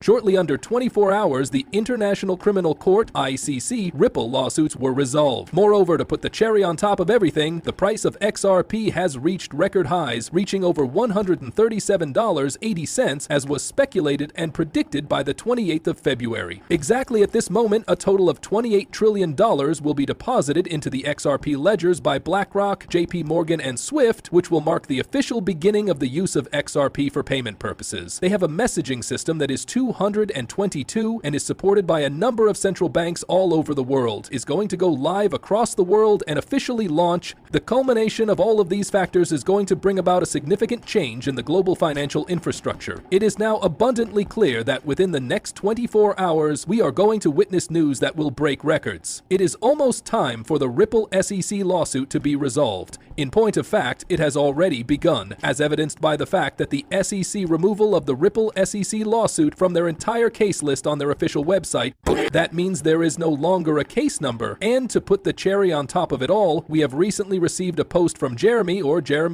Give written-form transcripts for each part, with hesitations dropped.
Shortly under 24 hours, the International Criminal Court (ICC) Ripple lawsuits were resolved. Moreover, to put the cherry on top of everything, the price of XRP has reached record highs, reaching over $137.80 as was speculated and predicted by the 28th of February. Exactly at this moment, a total of $28 trillion will be deposited into the XRP ledgers by BlackRock, JP Morgan, and Swift, which will mark the official beginning of the use of XRP for payment purposes. They have a messaging system that is 222 and is supported by a number of central banks all over the world, is going to go live across the world and officially launch. The culmination of all of these factors is going to bring about a significant change in the global financial infrastructure. It is now abundantly clear that within the next 24 hours, we are going to witness news that will break records. It is almost time for the Ripple SEC lawsuit to be resolved. In point of fact, it has already begun, as evidenced by the fact that the SEC removal of the Ripple SEC lawsuit from their entire case list on their official website. That means there is no longer a case number. And to put the cherry on top of it all, we have recently received a post from Jeremy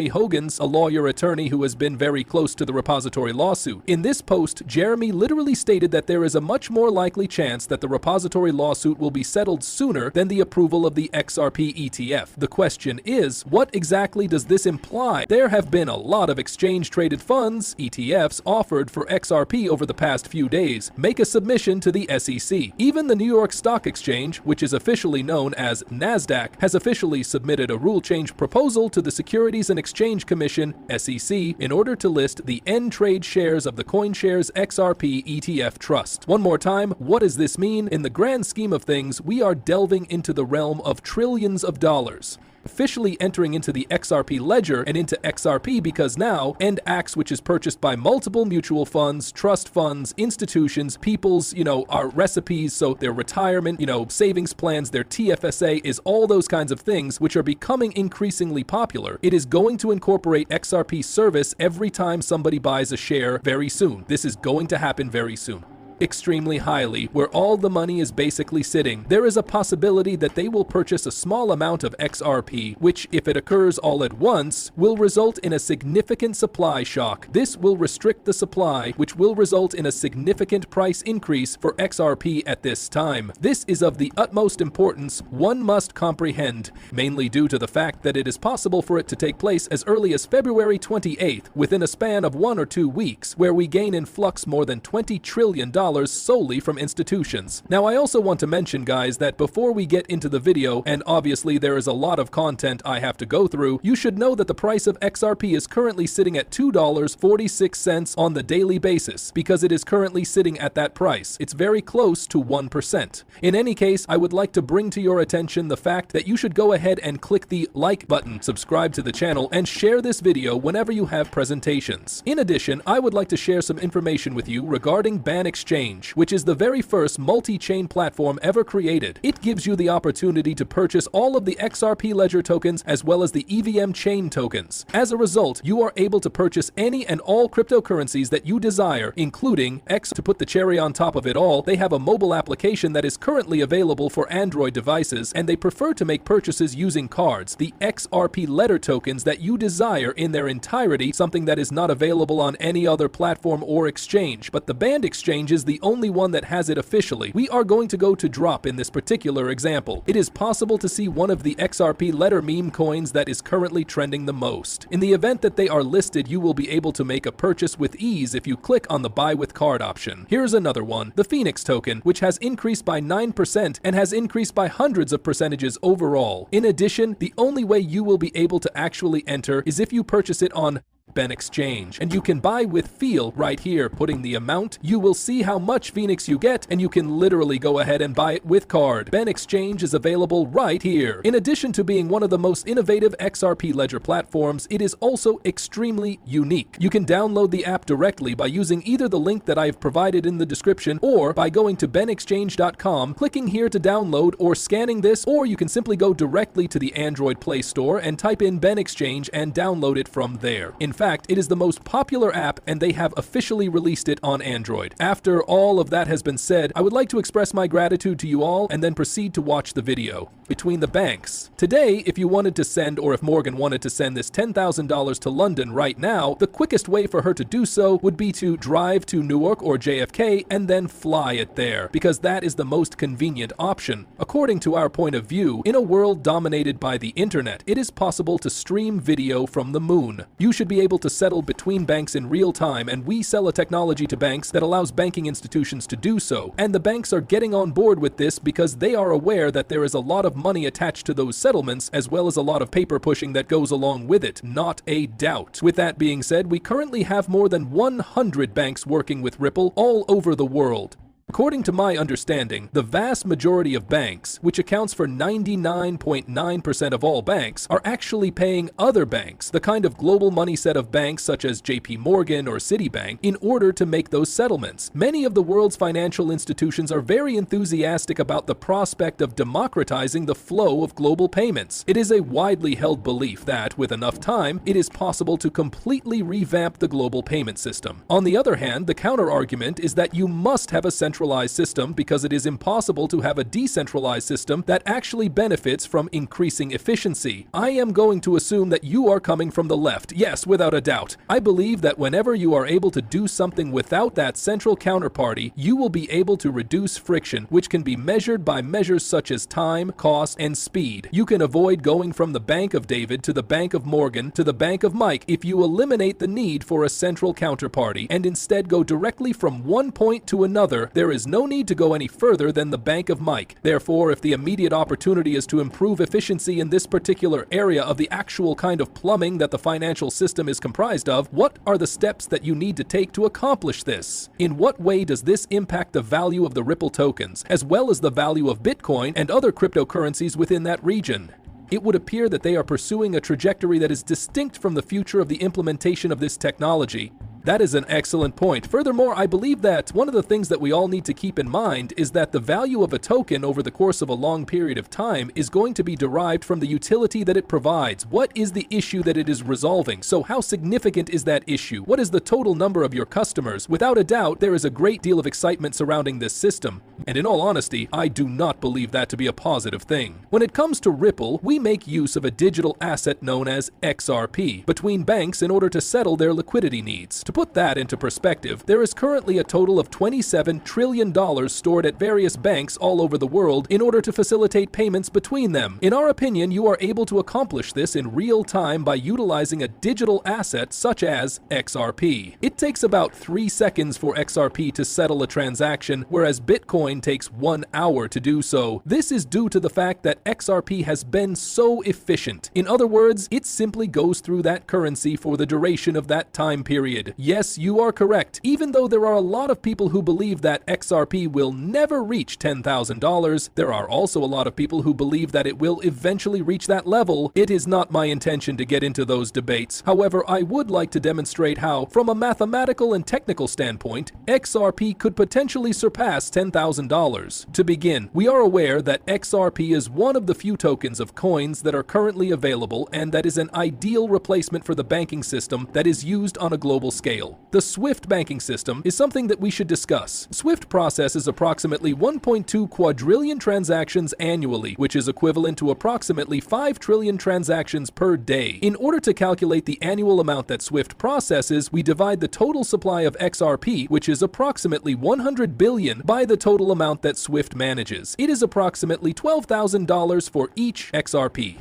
Hoggins, a lawyer attorney who has been very close to the repository lawsuit. In this post, Jeremy literally stated that there is a much more likely chance that the repository lawsuit will be settled sooner than the approval of the XRP ETF. The question is, what exactly does this imply? There have been a lot of exchange-traded funds, ETFs, offered for XRP over the past few days. Make a submission to the SEC. Even the New York Stock Exchange, which is officially known as NASDAQ, has officially submitted a rule change proposal to the Securities and Exchange Commission, SEC, in order to list the N-Trade shares of the CoinShares XRP ETF Trust. One more time, what does this mean? In the grand scheme of things, we are delving into the realm of trillions of dollars. Officially entering into the XRP ledger and into XRP because now NAX, which is purchased by multiple mutual funds, trust funds, institutions, people's, our recipes, so their retirement, savings plans, their TFSA is all those kinds of things which are becoming increasingly popular. It is going to incorporate XRP service every time somebody buys a share very soon. This is going to happen very soon. Extremely highly, where all the money is basically sitting, there is a possibility that they will purchase a small amount of XRP, which, if it occurs all at once, will result in a significant supply shock. This will restrict the supply, which will result in a significant price increase for XRP at this time. This is of the utmost importance, one must comprehend, mainly due to the fact that it is possible for it to take place as early as February 28th, within a span of 1 or 2 weeks, where we gain in flux more than $20 trillion solely from institutions. Now, I also want to mention, guys, that before we get into the video, and obviously there is a lot of content I have to go through, you should know that the price of XRP is currently sitting at $2.46 on the daily basis, because it is currently sitting at that price. It's very close to 1%. In any case, I would like to bring to your attention the fact that you should go ahead and click the like button, subscribe to the channel, and share this video whenever you have presentations. In addition, I would like to share some information with you regarding Ban Exchange, which is the very first multi-chain platform ever created. It gives you the opportunity to purchase all of the XRP Ledger tokens as well as the EVM chain tokens. As a result, you are able to purchase any and all cryptocurrencies that you desire, including X. To put the cherry on top of it all, they have a mobile application that is currently available for Android devices, and they prefer to make purchases using cards, the XRP Ledger tokens that you desire in their entirety, something that is not available on any other platform or exchange. But the Band Exchange is the only one that has it officially. We are going to go to drop in this particular example. It is possible to see one of the XRP Ledger meme coins that is currently trending the most. In the event that they are listed, you will be able to make a purchase with ease if you click on the buy with card option. Here's another one, the Phoenix token, which has increased by 9% and has increased by hundreds of percentages overall. In addition, the only way you will be able to actually enter is if you purchase it on Ben Exchange, and you can buy with feel right here, putting the amount. You will see how much Phoenix you get, and you can literally go ahead and buy it with card. Ben Exchange is available right here. In addition to being one of the most innovative XRP Ledger platforms, it is also extremely unique. You can download the app directly by using either the link that I have provided in the description or by going to benexchange.com, clicking here to download, or scanning this, or you can simply go directly to the Android Play Store and type in Ben Exchange and download it from there. In fact, fact, it is the most popular app and they have officially released it on Android. After all of that has been said, I would like to express my gratitude to you all and then proceed to watch the video. Between the banks. Today, if you wanted to send, or if Morgan wanted to send this $10,000 to London right now, the quickest way for her to do so would be to drive to Newark or JFK and then fly it there, because that is the most convenient option. According to our point of view, in a world dominated by the internet, it is possible to stream video from the moon. You should be able to settle between banks in real time, and we sell a technology to banks that allows banking institutions to do so. And the banks are getting on board with this because they are aware that there is a lot of money attached to those settlements, as well as a lot of paper pushing that goes along with it, not a doubt. With that being said, we currently have more than 100 banks working with Ripple all over the world. According to my understanding, the vast majority of banks, which accounts for 99.9% of all banks, are actually paying other banks, the kind of global money set of banks such as JP Morgan or Citibank, in order to make those settlements. Many of the world's financial institutions are very enthusiastic about the prospect of democratizing the flow of global payments. It is a widely held belief that, with enough time, it is possible to completely revamp the global payment system. On the other hand, the counter-argument is that you must have a centralized system because it is impossible to have a decentralized system that actually benefits from increasing efficiency. I am going to assume that you are coming from the left. Yes, without a doubt. I believe that whenever you are able to do something without that central counterparty, you will be able to reduce friction, which can be measured by measures such as time, cost, and speed. You can avoid going from the Bank of David to the Bank of Morgan to the Bank of Mike if you eliminate the need for a central counterparty and instead go directly from one point to another. There is no need to go any further than the Bank of Mike. Therefore, if the immediate opportunity is to improve efficiency in this particular area of the actual kind of plumbing that the financial system is comprised of, what are the steps that you need to take to accomplish this? In what way does this impact the value of the Ripple tokens, as well as the value of Bitcoin and other cryptocurrencies within that region? It would appear that they are pursuing a trajectory that is distinct from the future of the implementation of this technology. That is an excellent point. Furthermore, I believe that one of the things that we all need to keep in mind is that the value of a token over the course of a long period of time is going to be derived from the utility that it provides. What is the issue that it is resolving? So how significant is that issue? What is the total number of your customers? Without a doubt, there is a great deal of excitement surrounding this system. And in all honesty, I do not believe that to be a positive thing. When it comes to Ripple, we make use of a digital asset known as XRP between banks in order to settle their liquidity needs. To put that into perspective, there is currently a total of $27 trillion stored at various banks all over the world in order to facilitate payments between them. In our opinion, you are able to accomplish this in real time by utilizing a digital asset such as XRP. It takes about 3 seconds for XRP to settle a transaction, whereas Bitcoin takes 1 hour to do so. This is due to the fact that XRP has been so efficient. In other words, it simply goes through that currency for the duration of that time period. Yes, you are correct. Even though there are a lot of people who believe that XRP will never reach $10,000, there are also a lot of people who believe that it will eventually reach that level. It is not my intention to get into those debates. However, I would like to demonstrate how, from a mathematical and technical standpoint, XRP could potentially surpass $10,000. To begin, we are aware that XRP is one of the few tokens of coins that are currently available and that is an ideal replacement for the banking system that is used on a global scale. The SWIFT banking system is something that we should discuss. SWIFT processes approximately 1.2 quadrillion transactions annually, which is equivalent to approximately 5 trillion transactions per day. In order to calculate the annual amount that SWIFT processes, we divide the total supply of XRP, which is approximately 100 billion, by the total amount that SWIFT manages. It is approximately $12,000 for each XRP.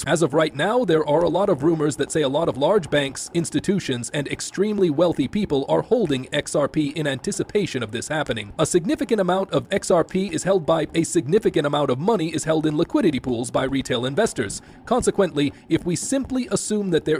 As of right now, there are a lot of rumors that say a lot of large banks, institutions, and extremely wealthy people are holding XRP in anticipation of this happening. A significant amount of XRP is held by a significant amount of money is held in liquidity pools by retail investors. Consequently, if we simply assume that there